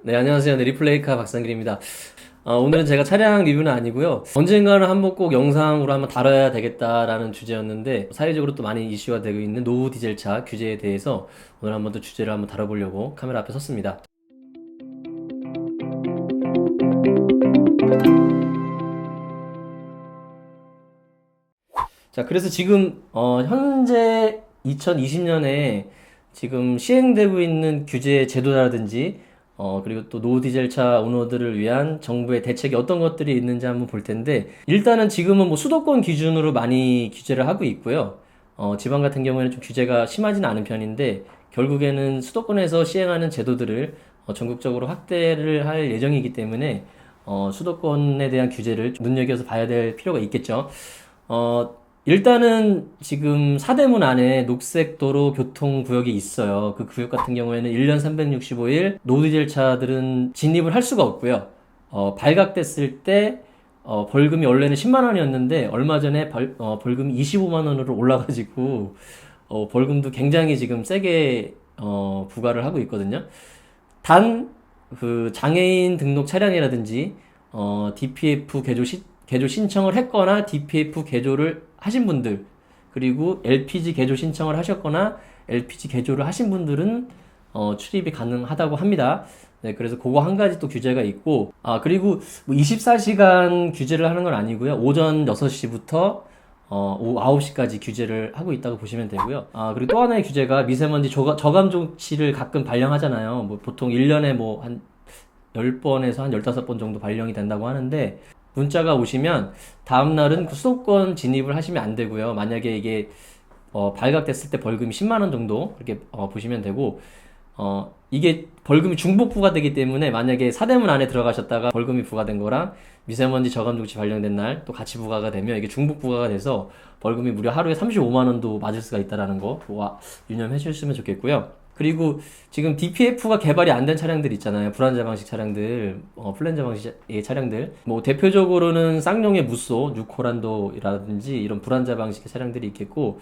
네, 안녕하세요. 네, 리플레이카 박상길입니다. 오늘은 제가 차량 리뷰는 아니고요. 언젠가는 한번 꼭 영상으로 한번 다뤄야 되겠다라는 주제였는데, 사회적으로 또 많이 이슈가 되고 있는 노후 디젤차 규제에 대해서 오늘 한번 또 주제를 한번 다뤄보려고 카메라 앞에 섰습니다. 자, 그래서 지금, 현재 2020년에 지금 시행되고 있는 규제 제도라든지, 그리고 또 노후 디젤차 오너들을 위한 정부의 대책이 어떤 것들이 있는지 한번 볼 텐데, 일단은 지금은 뭐 수도권 기준으로 많이 규제를 하고 있고요. 지방 같은 경우에는 좀 규제가 심하지는 않은 편인데, 결국에는 수도권에서 시행하는 제도들을 전국적으로 확대를 할 예정이기 때문에, 수도권에 대한 규제를 좀 눈여겨서 봐야 될 필요가 있겠죠. 일단은 지금 사대문 안에 녹색도로 교통구역이 있어요. 그 구역 같은 경우에는 1년 365일 노디젤 차들은 진입을 할 수가 없고요. 발각됐을 때 벌금이 원래는 10만 원이었는데 얼마 전에 벌금이 25만 원으로 올라가지고 벌금도 굉장히 지금 세게 부과를 하고 있거든요. 단 그 장애인 등록 차량이라든지 DPF 개조 신청을 했거나 DPF 개조를 하신 분들, 그리고 LPG 개조 신청을 하셨거나 LPG 개조를 하신 분들은 출입이 가능하다고 합니다. 네, 그래서 그거 한 가지 또 규제가 있고, 그리고 뭐 24시간 규제를 하는 건 아니고요. 오전 6시부터 오후 9시까지 규제를 하고 있다고 보시면 되고요. 그리고 또 하나의 규제가 미세먼지 저감 조치를 가끔 발령하잖아요. 뭐 보통 1년에 뭐 한 10번에서 한 15번 정도 발령이 된다고 하는데, 문자가 오시면 다음날은 그 수도권 진입을 하시면 안 되고요. 만약에 이게 발각됐을 때 벌금이 10만 원 정도 그렇게 보시면 되고, 이게 벌금이 중복 부과되기 때문에 만약에 사대문 안에 들어가셨다가 벌금이 부과된 거랑 미세먼지 저감 조치 발령된 날 또 같이 부과가 되면 이게 중복 부과가 돼서 벌금이 무려 하루에 35만 원도 맞을 수가 있다라는 거 유념해 주셨으면 좋겠고요. 그리고 지금 DPF가 개발이 안 된 차량들 있잖아요. 불안자 방식 차량들, 플랜저 방식의 차량들. 뭐 대표적으로는 쌍용의 무쏘, 뉴코란도라든지 이런 불안자 방식의 차량들이 있겠고,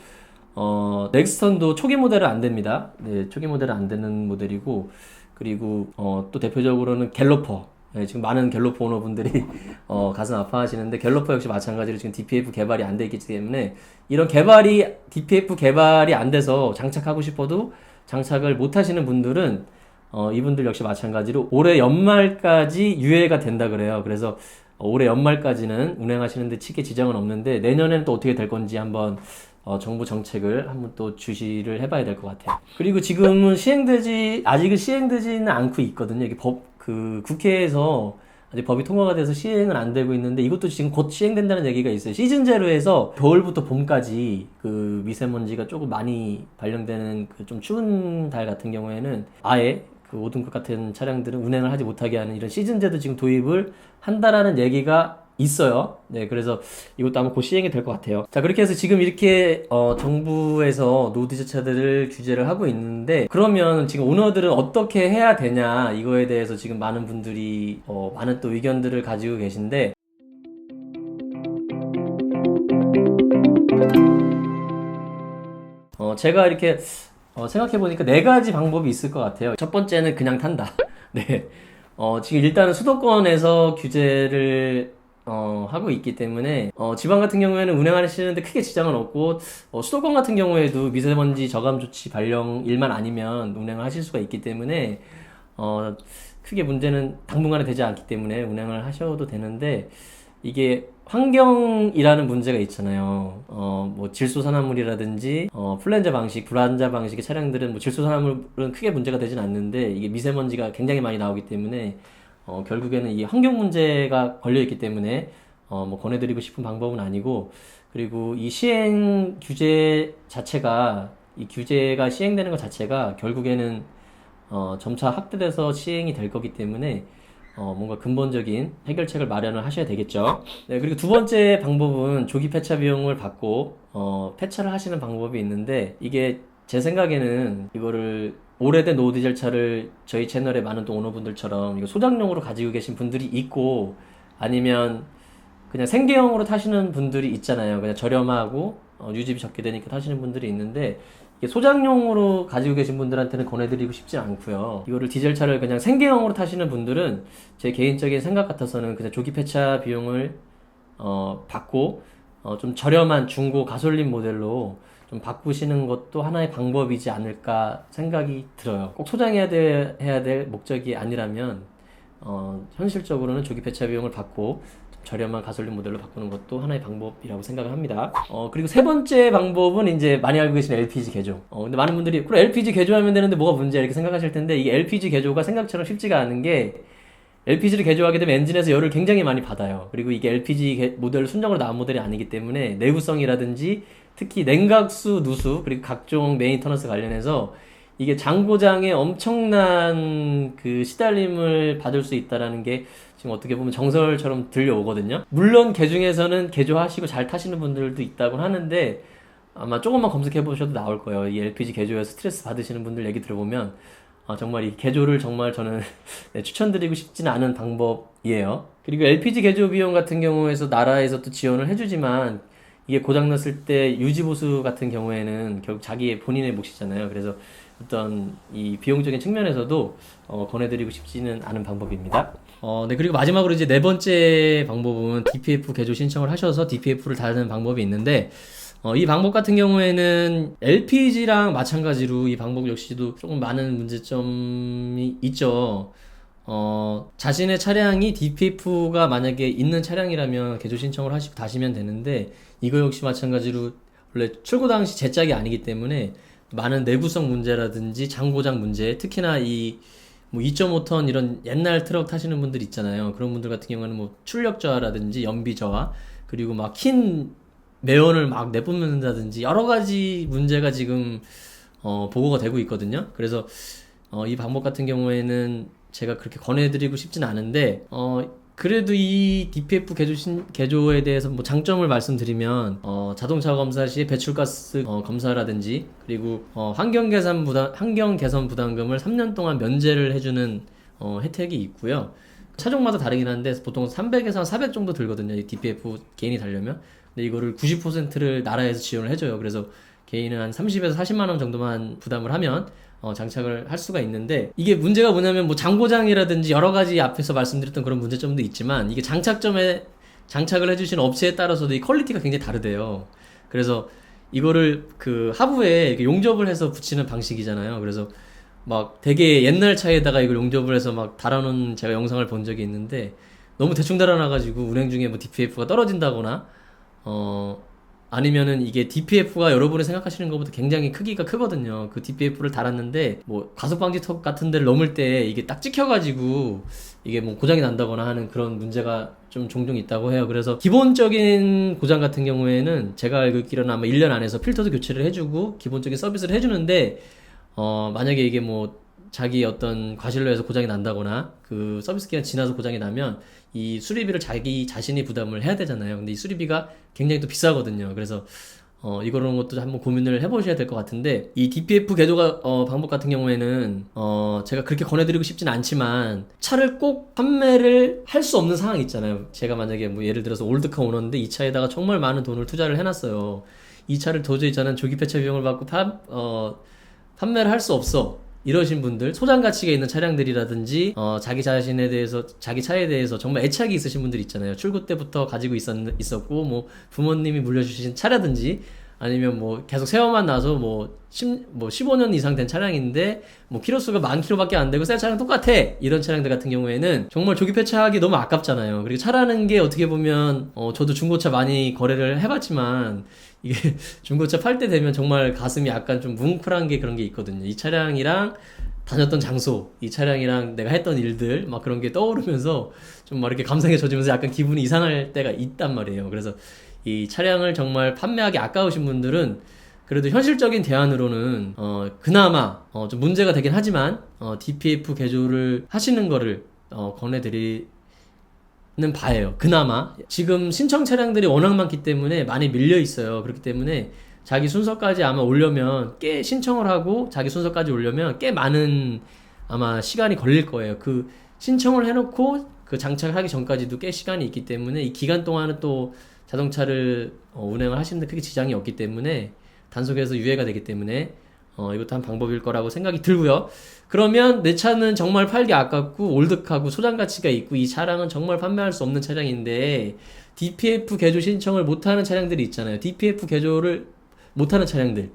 넥스턴도 초기 모델은 안 됩니다. 네, 초기 모델은 안 되는 모델이고, 그리고 또 대표적으로는 갤러퍼. 네, 지금 많은 갤러퍼 오너분들이 가슴 아파하시는데, 갤러퍼 역시 마찬가지로 지금 DPF 개발이 안 돼 있기 때문에, 이런 DPF 개발이 안 돼서 장착하고 싶어도 장착을 못 하시는 분들은 이분들 역시 마찬가지로 올해 연말까지 유예가 된다 그래요. 그래서 올해 연말까지는 운행하시는데 크게 지장은 없는데, 내년에는 또 어떻게 될 건지 한번 정부 정책을 한번 또 주시를 해봐야 될 것 같아요. 그리고 지금은 아직은 시행되지는 않고 있거든요. 이게 국회에서 아직 법이 통과가 돼서 시행은 안 되고 있는데, 이것도 지금 곧 시행된다는 얘기가 있어요. 시즌 제로에서 겨울부터 봄까지 그 미세먼지가 조금 많이 발령되는 그 좀 추운 달 같은 경우에는 아예 그 오등급 같은 차량들은 운행을 하지 못하게 하는 이런 시즌제도 지금 도입을 한다라는 얘기가 있어요. 네, 그래서 이것도 아마 곧 시행이 될 것 같아요. 자, 그렇게 해서 지금 이렇게 정부에서 노후디젤차들을 규제를 하고 있는데, 그러면 지금 오너들은 어떻게 해야 되냐, 이거에 대해서 지금 많은 분들이 많은 또 의견들을 가지고 계신데, 제가 이렇게 생각해보니까 네 가지 방법이 있을 것 같아요. 첫 번째는 그냥 탄다. 네. 지금 일단은 수도권에서 규제를 하고 있기 때문에 지방 같은 경우에는 운행하시는데 크게 지장은 없고, 수도권 같은 경우에도 미세먼지 저감 조치 발령 일만 아니면 운행을 하실 수가 있기 때문에 크게 문제는 당분간에 되지 않기 때문에 운행을 하셔도 되는데, 이게 환경이라는 문제가 있잖아요. 뭐 질소산화물이라든지 플랜저 방식, 불안자 방식의 차량들은 뭐 질소산화물은 크게 문제가 되진 않는데, 이게 미세먼지가 굉장히 많이 나오기 때문에 결국에는 이 환경 문제가 걸려 있기 때문에 뭐 권해드리고 싶은 방법은 아니고, 그리고 이 시행 규제 자체가, 이 규제가 시행되는 것 자체가 결국에는 점차 확대돼서 시행이 될 거기 때문에 뭔가 근본적인 해결책을 마련을 하셔야 되겠죠. 네, 그리고 두 번째 방법은 조기 폐차 비용을 받고 폐차를 하시는 방법이 있는데, 이게 제 생각에는 이거를 오래된 노후디젤 차를 저희 채널에 많은 또 오너분들처럼 이거 소장용으로 가지고 계신 분들이 있고, 아니면 그냥 생계형으로 타시는 분들이 있잖아요. 그냥 저렴하고 유지비 적게 되니까 타시는 분들이 있는데, 이게 소장용으로 가지고 계신 분들한테는 권해드리고 싶지 않고요. 이거를 디젤차를 그냥 생계형으로 타시는 분들은 제 개인적인 생각 같아서는 그냥 조기 폐차 비용을 받고 좀 저렴한 중고 가솔린 모델로 좀 바꾸시는 것도 하나의 방법이지 않을까 생각이 들어요. 꼭 해야 될 목적이 아니라면 현실적으로는 조기 폐차 비용을 받고 저렴한 가솔린 모델로 바꾸는 것도 하나의 방법이라고 생각을 합니다. 그리고 세 번째 방법은 이제 많이 알고 계신 LPG 개조. 근데 많은 분들이 그럼 LPG 개조하면 되는데 뭐가 문제야 이렇게 생각하실 텐데, 이게 LPG 개조가 생각처럼 쉽지가 않은 게, LPG를 개조하게 되면 엔진에서 열을 굉장히 많이 받아요. 그리고 이게 LPG 모델 순정으로 나온 모델이 아니기 때문에 내구성이라든지 특히 냉각수, 누수, 그리고 각종 메인터넌스 관련해서 이게 장고장에 엄청난 그 시달림을 받을 수 있다라는 게 지금 어떻게 보면 정설처럼 들려오거든요. 물론 개중에서는 개조하시고 잘 타시는 분들도 있다고 하는데, 아마 조금만 검색해 보셔도 나올 거예요. 이 LPG 개조에서 스트레스 받으시는 분들 얘기 들어보면 정말 이 개조를 정말 저는 네, 추천드리고 싶지는 않은 방법이에요. 그리고 LPG 개조 비용 같은 경우에서 나라에서 또 지원을 해주지만, 이게 고장났을 때 유지보수 같은 경우에는 결국 자기의 본인의 몫이잖아요. 그래서 어떤 이 비용적인 측면에서도 권해드리고 싶지는 않은 방법입니다. 네, 그리고 마지막으로 이제 네 번째 방법은 DPF 개조 신청을 하셔서 DPF를 달는 방법이 있는데, 이 방법 같은 경우에는 LPG랑 마찬가지로 이 방법 역시도 조금 많은 문제점이 있죠. 자신의 차량이 DPF가 만약에 있는 차량이라면 개조 신청을 하시고 다시면 되는데, 이거 역시 마찬가지로 원래 출고 당시 제짝이 아니기 때문에 많은 내구성 문제라든지 장고장 문제, 특히나 이 뭐 2.5톤 이런 옛날 트럭 타시는 분들 있잖아요. 그런 분들 같은 경우는 뭐 출력 저하라든지 연비 저하, 그리고 막 흰 매연을 막 내뿜는다든지 여러 가지 문제가 지금 보고가 되고 있거든요. 그래서 이 방법 같은 경우에는 제가 그렇게 권해드리고 싶진 않은데, 그래도 이 DPF 개조에 대해서 뭐 장점을 말씀드리면, 자동차 검사 시 배출가스 검사라든지, 그리고 환경 개선 부담금을 3년 동안 면제를 해주는 혜택이 있고요. 차종마다 다르긴 한데 보통 300에서 400 정도 들거든요. 이 DPF 개인이 달려면. 근데 이거를 90%를 나라에서 지원을 해줘요. 그래서 개인은 한 30에서 40만 원 정도만 부담을 하면 장착을 할 수가 있는데, 이게 문제가 뭐냐면 뭐 장고장이라든지 여러 가지 앞에서 말씀드렸던 그런 문제점도 있지만, 이게 장착점에 장착을 해주시는 업체에 따라서도 이 퀄리티가 굉장히 다르대요. 그래서 이거를 그 하부에 이렇게 용접을 해서 붙이는 방식이잖아요. 그래서 막 되게 옛날 차에다가 이걸 용접을 해서 막 달아놓은 제가 영상을 본 적이 있는데, 너무 대충 달아놔가지고 운행 중에 뭐 DPF가 떨어진다거나 아니면은 이게 DPF가 여러분이 생각하시는 것보다 굉장히 크기가 크거든요. 그 DPF를 달았는데 뭐 가속방지턱 같은 데를 넘을 때 이게 딱 찍혀가지고 이게 뭐 고장이 난다거나 하는 그런 문제가 좀 종종 있다고 해요. 그래서 기본적인 고장 같은 경우에는 제가 알고 있기로는 아마 1년 안에서 필터도 교체를 해주고 기본적인 서비스를 해주는데, 만약에 이게 뭐 자기 어떤 과실로 해서 고장이 난다거나 그 서비스 기간 지나서 고장이 나면 이 수리비를 자기 자신이 부담을 해야 되잖아요. 근데 이 수리비가 굉장히 또 비싸거든요. 그래서 이런 것도 한번 고민을 해보셔야 될 것 같은데, 이 DPF 개조가 방법 같은 경우에는 제가 그렇게 권해드리고 싶진 않지만, 차를 꼭 판매를 할 수 없는 상황이 있잖아요. 제가 만약에 뭐 예를 들어서 올드카 오너인데 이 차에다가 정말 많은 돈을 투자를 해놨어요. 이 차를 도저히 저는 조기 폐차 비용을 받고 판매를 할 수 없어, 이러신 분들, 소장 가치가 있는 차량들이라든지 자기 자신에 대해서, 자기 차에 대해서 정말 애착이 있으신 분들 있잖아요. 출고 때부터 가지고 있었고 뭐 부모님이 물려주신 차라든지, 아니면 뭐 계속 세워만 나서 뭐 15년 이상 된 차량인데 뭐 키로수가 10,000km밖에 안 되고 새 차량 똑같아, 이런 차량들 같은 경우에는 정말 조기 폐차하기 너무 아깝잖아요. 그리고 차라는 게 어떻게 보면 저도 중고차 많이 거래를 해봤지만, 이게 중고차 팔 때 되면 정말 가슴이 약간 좀 뭉클한 게 그런 게 있거든요. 이 차량이랑 다녔던 장소, 이 차량이랑 내가 했던 일들 막 그런 게 떠오르면서 좀 막 이렇게 감상에 젖으면서 약간 기분이 이상할 때가 있단 말이에요. 그래서 이 차량을 정말 판매하기 아까우신 분들은 그래도 현실적인 대안으로는 그나마 좀 문제가 되긴 하지만 DPF 개조를 하시는 거를 권해드리는 바예요. 그나마 지금 신청 차량들이 워낙 많기 때문에 많이 밀려 있어요. 그렇기 때문에 자기 순서까지 아마 오려면 꽤 신청을 하고 자기 순서까지 오려면 꽤 많은 아마 시간이 걸릴 거예요. 그 신청을 해놓고 그 장착을 하기 전까지도 꽤 시간이 있기 때문에 이 기간 동안은 또 자동차를 운행을 하시는데 크게 지장이 없기 때문에, 단속에서 유예가 되기 때문에 이것도 한 방법일 거라고 생각이 들고요. 그러면 내 차는 정말 팔기 아깝고 올드하고 소장 가치가 있고 이 차량은 정말 판매할 수 없는 차량인데 DPF 개조 신청을 못하는 차량들이 있잖아요. DPF 개조를 못하는 차량들.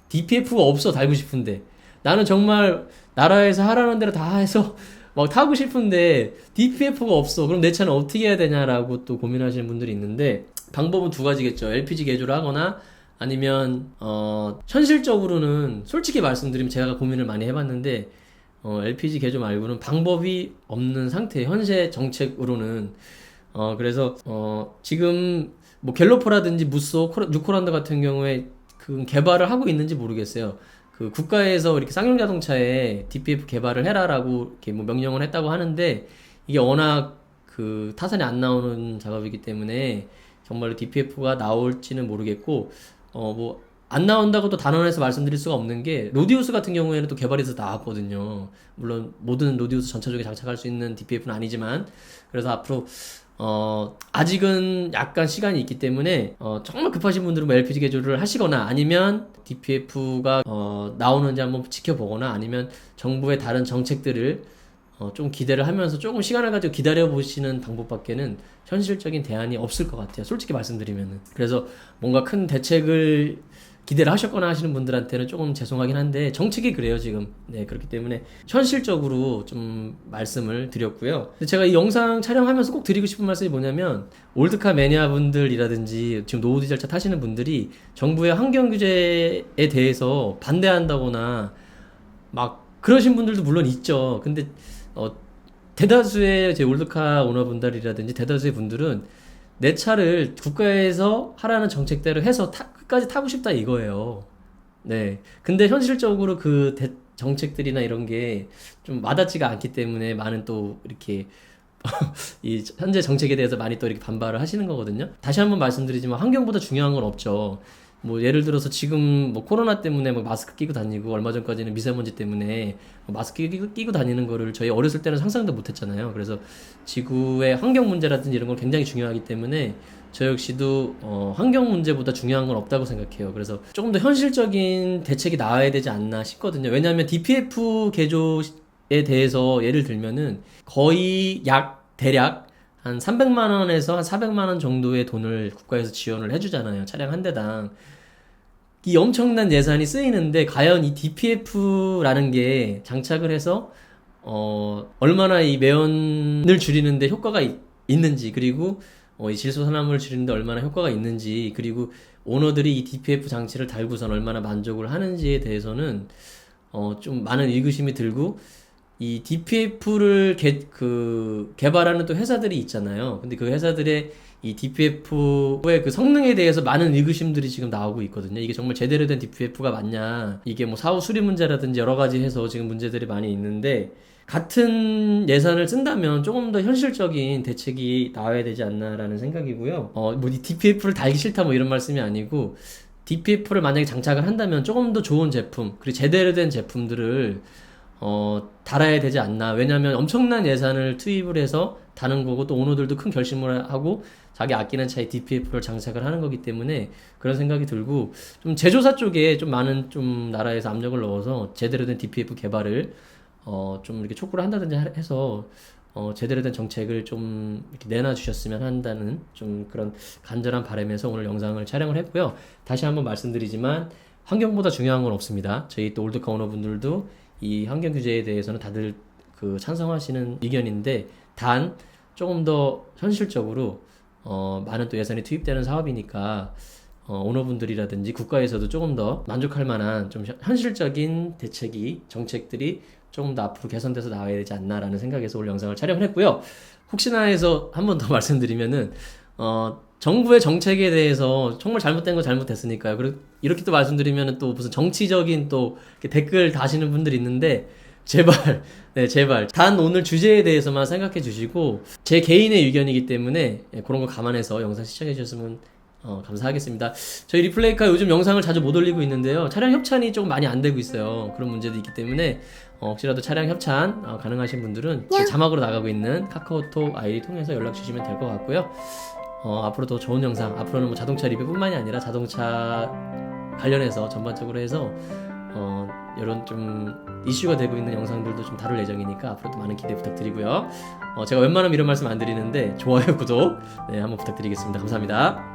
DPF가 없어 달고 싶은데 나는 정말 나라에서 하라는 대로 다 해서 막 타고 싶은데 DPF가 없어. 그럼 내 차는 어떻게 해야 되냐라고 또 고민하시는 분들이 있는데 방법은 두 가지겠죠. LPG 개조를 하거나 아니면 현실적으로는 솔직히 말씀드리면 제가 고민을 많이 해봤는데 LPG 개조 말고는 방법이 없는 상태. 현재 정책으로는 그래서 지금 뭐 갤로퍼라든지 무쏘, 뉴코란드 같은 경우에 그 개발을 하고 있는지 모르겠어요. 그 국가에서 이렇게 쌍용 자동차에 DPF 개발을 해라라고 이렇게 뭐 명령을 했다고 하는데 이게 워낙 그 타산이 안 나오는 작업이기 때문에 정말로 DPF가 나올지는 모르겠고 뭐 안 나온다고 또 단언해서 말씀드릴 수가 없는 게 로디우스 같은 경우에는 또 개발해서 나왔거든요. 물론 모든 로디우스 전차적에 장착할 수 있는 DPF는 아니지만 그래서 앞으로 아직은 약간 시간이 있기 때문에 정말 급하신 분들은 뭐 LPG 개조를 하시거나 아니면 DPF가 나오는지 한번 지켜보거나 아니면 정부의 다른 정책들을 좀 기대를 하면서 조금 시간을 가지고 기다려 보시는 방법밖에는 현실적인 대안이 없을 것 같아요. 솔직히 말씀드리면은. 그래서 뭔가 큰 대책을 기대를 하셨거나 하시는 분들한테는 조금 죄송하긴 한데 정책이 그래요 지금. 네, 그렇기 때문에 현실적으로 좀 말씀을 드렸고요. 근데 제가 이 영상 촬영하면서 꼭 드리고 싶은 말씀이 뭐냐면 올드카 매니아 분들이라든지 지금 노후 디젤차 타시는 분들이 정부의 환경 규제에 대해서 반대한다거나 막 그러신 분들도 물론 있죠. 근데 대다수의 제 올드카 오너분들이라든지 대다수의 분들은 내 차를 국가에서 하라는 정책대로 해서 끝까지 타고 싶다 이거예요. 네. 근데 현실적으로 그 정책들이나 이런 게 좀 와닿지가 않기 때문에 많은 또 이렇게 이 현재 정책에 대해서 많이 또 이렇게 반발을 하시는 거거든요. 다시 한번 말씀드리지만 환경보다 중요한 건 없죠. 뭐 예를 들어서 지금 뭐 코로나 때문에 뭐 마스크 끼고 다니고 얼마 전까지는 미세먼지 때문에 마스크 끼고 다니는 거를 저희 어렸을 때는 상상도 못 했잖아요. 그래서 지구의 환경 문제라든지 이런 걸 굉장히 중요하기 때문에 저 역시도 환경 문제보다 중요한 건 없다고 생각해요. 그래서 조금 더 현실적인 대책이 나와야 되지 않나 싶거든요. 왜냐하면 DPF 개조에 대해서 예를 들면은 거의 대략 한 300만 원에서 한 400만 원 정도의 돈을 국가에서 지원을 해주잖아요. 차량 한 대당. 이 엄청난 예산이 쓰이는데 과연 이 DPF라는 게 장착을 해서 얼마나 이 매연을 줄이는데 효과가 있는지 그리고 이 질소산화물을 줄이는데 얼마나 효과가 있는지 그리고 오너들이 이 DPF 장치를 달고선 얼마나 만족을 하는지에 대해서는 좀 많은 의구심이 들고 이 DPF를 개발하는 또 회사들이 있잖아요. 근데 그 회사들의 이 DPF의 그 성능에 대해서 많은 의구심들이 지금 나오고 있거든요. 이게 정말 제대로 된 DPF가 맞냐. 이게 뭐 사후 수리 문제라든지 여러 가지 해서 지금 문제들이 많이 있는데 같은 예산을 쓴다면 조금 더 현실적인 대책이 나와야 되지 않나라는 생각이고요. 뭐 이 DPF를 달기 싫다 뭐 이런 말씀이 아니고 DPF를 만약에 장착을 한다면 조금 더 좋은 제품 그리고 제대로 된 제품들을 달아야 되지 않나. 왜냐면 엄청난 예산을 투입을 해서 다는 거고 또 오너들도 큰 결심을 하고 자기 아끼는 차에 DPF를 장착을 하는 거기 때문에 그런 생각이 들고 좀 제조사 쪽에 좀 많은 좀 나라에서 압력을 넣어서 제대로 된 DPF 개발을 좀 이렇게 촉구를 한다든지 해서 제대로 된 정책을 좀 이렇게 내놔 주셨으면 한다는 좀 그런 간절한 바람에서 오늘 영상을 촬영을 했고요. 다시 한번 말씀드리지만 환경보다 중요한 건 없습니다. 저희 또 올드카 오너분들도 이 환경 규제에 대해서는 다들 찬성하시는 의견인데 단 조금 더 현실적으로 많은 또 예산이 투입되는 사업이니까 오너분들이라든지 국가에서도 조금 더 만족할 만한 좀 현실적인 정책들이 조금 더 앞으로 개선돼서 나와야 되지 않나라는 생각에서 오늘 영상을 촬영을 했고요. 혹시나 해서 한 번 더 말씀드리면은 정부의 정책에 대해서 정말 잘못된 거 잘못됐으니까요. 그리고 이렇게 또 말씀드리면은 또 무슨 정치적인 또 댓글 다시는 분들이 있는데 제발 제발 단 오늘 주제에 대해서만 생각해 주시고 제 개인의 의견이기 때문에 그런 거 감안해서 영상 시청해 주셨으면 감사하겠습니다. 저희 리플레이카 요즘 영상을 자주 못 올리고 있는데요. 차량 협찬이 조금 많이 안 되고 있어요. 그런 문제도 있기 때문에 혹시라도 차량 협찬 가능하신 분들은 자막으로 나가고 있는 카카오톡 아이디 통해서 연락 주시면 될 것 같고요. 앞으로 더 좋은 영상, 앞으로는 뭐 자동차 리뷰뿐만이 아니라 자동차 관련해서 전반적으로 해서 이런 좀 이슈가 되고 있는 영상들도 좀 다룰 예정이니까 앞으로도 많은 기대 부탁드리고요. 제가 웬만하면 이런 말씀 안 드리는데 좋아요, 구독 한번 부탁드리겠습니다. 감사합니다.